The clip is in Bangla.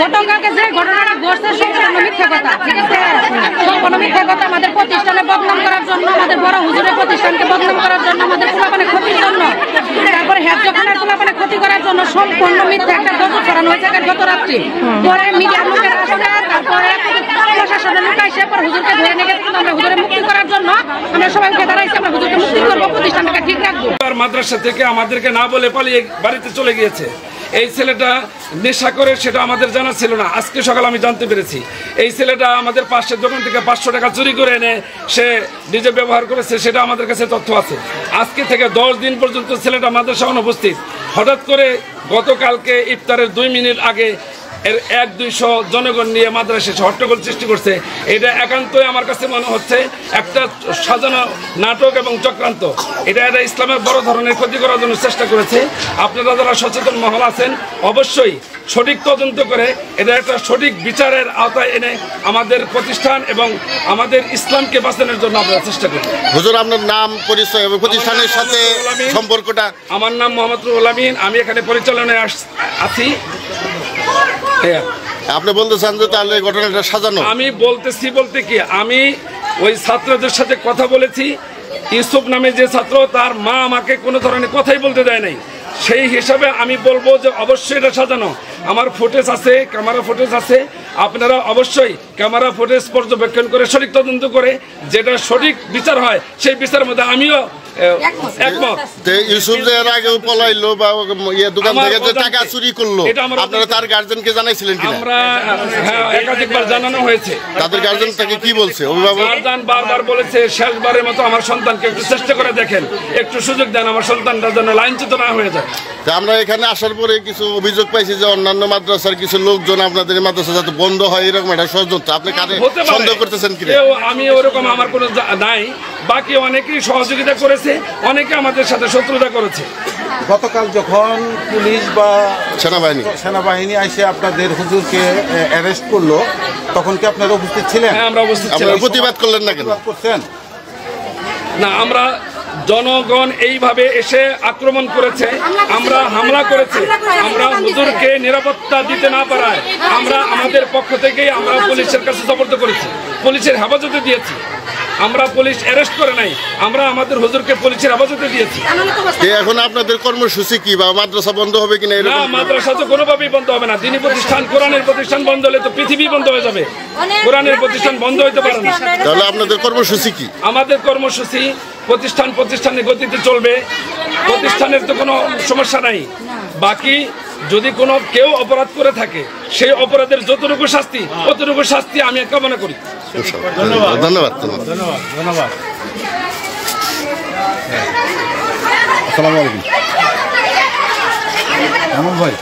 গতকালকে যে ঘটনাটা ঘটছে সম্পূর্ণ মিথ্যা কথা, ঠিক আছে? সম্পূর্ণ মিথ্যা কথা। আমাদের প্রতিষ্ঠানে বদনাম করার জন্য, আমাদের বড় হুজুরের প্রতিষ্ঠানকে বদনাম করার জন্য, আমাদের পোলাপানে ক্ষতির জন্য, তারপরে হেফজখানার পোলাপানে ক্ষতি করার জন্য সম্পূর্ণ মিথ্যা একটা দোষ ছড়ানো হয়েছে গত রাত্রি। পরে মিডিয়ার লোকের আসছে, তারপরে প্রশাসনের লোক এসে পরে হুজুরকে ধরে নিয়ে গেছে। আমরা হুজুরের মুক্তি করার জন্য আমরা সবাই উঠে দাঁড়াইছি, আমরা হুজুরকে মুক্তি করবো, প্রতিষ্ঠানটাকে ঠিক রাখবো। মাদ্রাসা থেকে আমাদেরকে না বলে পালিয়ে বাড়িতে চলে গিয়েছে। এই ছেলেটা নেশা করে, সেটা আমাদের জানা ছিল না। আজকে সকালে আমি জানতে পেরেছি এই ছেলেটা আমাদের পাশের দোকান থেকে 500 টাকা চুরি করে এনে সে নিজে ব্যবহার করেছে, সেটা আমাদের কাছে তথ্য আছে। আজকে থেকে 10 দিন পর্যন্ত ছেলেটা মাদ্রাসা অনুপস্থিত। হঠাৎ করে গতকালকে ইফতারের 2 মিনিট আগে এর 100-200 জনগণ নিয়ে মাদ্রাসায় হট্টগোল সৃষ্টি করছে। এটা একান্তই আমার কাছে মনে হচ্ছে একটা সাজানো নাটক এবং চক্রান্ত। এটা ইসলামের বড় ধরনের ক্ষতি করার জন্য চেষ্টা করেছে। আপনারা যারা সচেতন মহল আছেন, অবশ্যই সঠিক তদন্ত করে এটা একটা সঠিক বিচারের আওতায় এনে আমাদের প্রতিষ্ঠান এবং আমাদের ইসলামকে বাঁচানোর জন্য আমরা চেষ্টা করি। হুজুর, আপনার নাম, পরিচয় এবং প্রতিষ্ঠানের সাথে সম্পর্কটা? আমার নাম মোহাম্মদ রুহুল আমিন, আমি এখানে পরিচালনায় আছি। আপনি বলতে চান যে তাহলে ঘটনাটা সাজানো? আমি বলতেছি বলতে কি, আমি ওই ছাত্রদের সাথে কথা বলেছি। ইউসুফ নামে যে ছাত্র, তার মা আমাকে কোনো ধরনের কথাই বলতে দেয় নাই। সেই হিসাবে আমি বলবো যে অবশ্যই এটা সাজানো। আমার ফুটেজ আছে, ক্যামেরা ফুটেজ আছে। আপনারা অবশ্যই ক্যামেরা ফুটেজ পর্যবেক্ষণ করে সঠিক তদন্ত করে যেটা সঠিক বিচার হয়, সেই বিচারের মধ্যে আমিও একমত। ইউসুফ যে এর আগেও পলাইলো বা দোকান থেকে যে টাকা চুরি করলো, আপনারা তার গার্জেনকে জানাইছিলেন কিনা? আমরা একাধিকবার জানানো হয়েছে। তাদের গার্জেন তাকে কি বলছে? অভিভাবক গার্জেন বারবার বলেছে শেষবারের মতো আমার সন্তানকে একটু চেষ্টা করে দেখেন, একটু সুযোগ দেন, আমার সন্তানটা যেন লাইনচ্যুত না হয়ে যায়। আমরা এখানে আসার পরে কিছু অভিযোগ পাইছি যে অন্যান্য মাদ্রাসার কিছু লোকজন আপনাদের মাদ্রাসা যাতে বন্ধ হয় এরকম একটা ষড়যন্ত্র। আপনি কারে সন্দেহ করতেছেন কিনা? আমি ওরকম আমার কোনো নাই, বাকি অনেকেই সহযোগিতা করেছে, অনেকে আমাদের সাথে শত্রুতা করেছে। গতকাল যখন পুলিশ বা সেনাবাহিনী এসে আপনাদের হুজুরকে অ্যারেস্ট করলো, তখন কি আপনারা উপস্থিত ছিলেন? হ্যাঁ, আমরা উপস্থিত ছিলাম। প্রতিবাদ করলেন না কেন? করছেন না, আমরা জনগণ এইভাবে এসে আক্রমণ করেছে, আমরা হামলা করেছে, আমরা হুজুরকে নিরাপত্তা দিতে না পারায় আমরা আমাদের পক্ষ থেকেই আমরা পুলিশের কাছে জব্দ করেছি, পুলিশের হেফাজতে দিয়েছি। আমরা পুলিশ অ্যারেস্ট করে নাই, আমরা আমাদের হুজুরকে পুলিশের হেফাজতে দিয়েছি। এখন আপনাদের কর্মসূচি কি, বা মাদ্রাসা বন্ধ হবে কিনা? না, মাদ্রাসা তো কোনোভাবেই বন্ধ হবে না। দিনী প্রতিষ্ঠান, কোরআনের প্রতিষ্ঠান বন্ধ হলে তো পৃথিবী বন্ধ হয়ে যাবে। কোরআনের প্রতিষ্ঠান বন্ধ হইতে পারে না। তাহলে আপনাদের কর্মসূচি কি? আমাদের কর্মসূচি প্রতিষ্ঠানের গতিতে চলবে। প্রতিষ্ঠানের তো কোনো সমস্যা নাই। বাকি যদি কোনো কেউ অপরাধ করে থাকে, সেই অপরাধের যতটুকু শাস্তি, ততটুকু শাস্তি আমি কামনা করি। ধন্যবাদ ধন্যবাদ ধন্যবাদ। আসসালামু আলাইকুম। ভাই